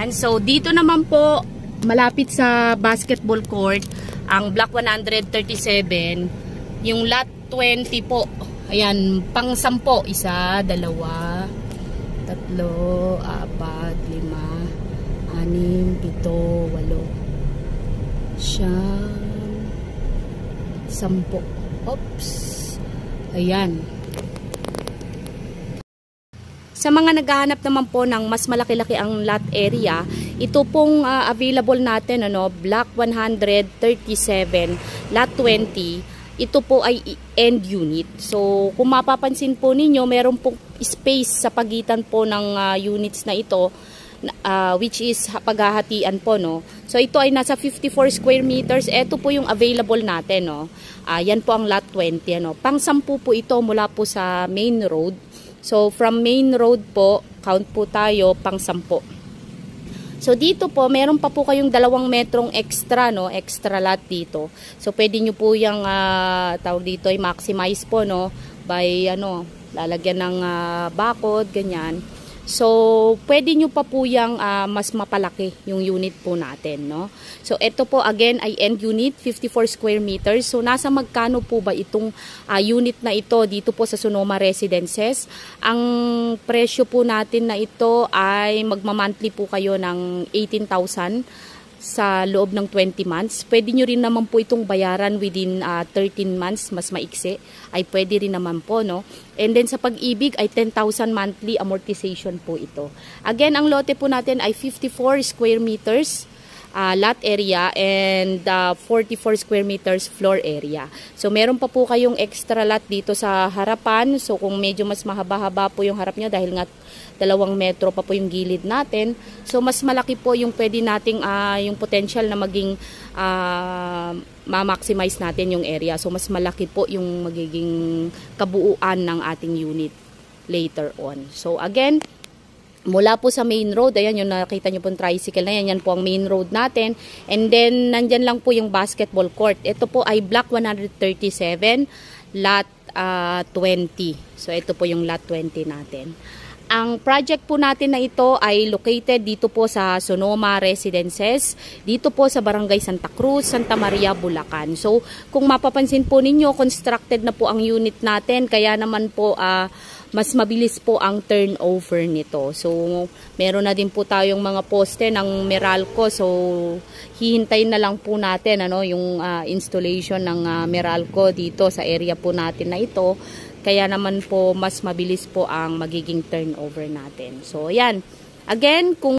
Ayan, so dito naman po, malapit sa basketball court, ang block 137, yung lot 20 po. Ayan, pang 10. 1, 2, 3, 4, 5, 6, 7, 8, 9, 10, 10. Oops. Ayan. Sa mga naghahanap naman po ng mas malaki-laki ang lot area, ito pong available natin, block 137, lot 20. Ito po ay end unit. So, kung mapapansin po ninyo, meron pong space sa pagitan po ng units na ito, which is paghahatian po, no. So, ito ay nasa 54 square meters. Ito po yung available natin, no. Yan po ang lot 20, Pang 10 po ito mula po sa main road. So, from main road po, count po tayo, pang 10. So, dito po, meron pa po kayong 2 metrong extra, extra lot dito. So, pwede nyo po yung, tawag dito, i-maximize po, by, lalagyan ng bakod, ganyan. So, pwede nyo pa po yung mas mapalaki yung unit po natin, So, ito po, again, ay end unit, 54 square meters. So, nasa magkano po ba itong unit na ito dito po sa Sonoma Residences? Ang presyo po natin na ito ay magmamonthly po kayo ng 18,000 sa loob ng 20 months. Pwede nyo rin naman po itong bayaran within 13 months, mas maiksi. Ay pwede rin naman po, And then sa Pag-ibig ay 10,000 monthly amortization po ito. Again, ang lote po natin ay 54 square meters lot area and 44 square meters floor area. So, meron pa po kayong extra lot dito sa harapan. So, kung medyo mas mahaba-haba po yung harap nyo dahil nga 2 metro pa po yung gilid natin. So, mas malaki po yung pwede nating yung potential na maging ma-maximize natin yung area. So, mas malaki po yung magiging kabuuan ng ating unit later on. So, again, mula po sa main road, ayan yung nakita nyo po yung tricycle na yan, yan po ang main road natin. And then, nandyan lang po yung basketball court. Ito po ay block 137, lot 20. So, ito po yung lot 20 natin. Ang project po natin na ito ay located dito po sa Sonoma Residences, dito po sa Barangay Santa Cruz, Santa Maria, Bulacan. So, kung mapapansin po ninyo, constructed na po ang unit natin, kaya naman po mas mabilis po ang turnover nito. So, meron na din po tayong mga poste ng Meralco. So, hihintayin na lang po natin yung installation ng Meralco dito sa area po natin na ito. Kaya naman po mas mabilis po ang magiging turnover natin. So, ayan. Again, kung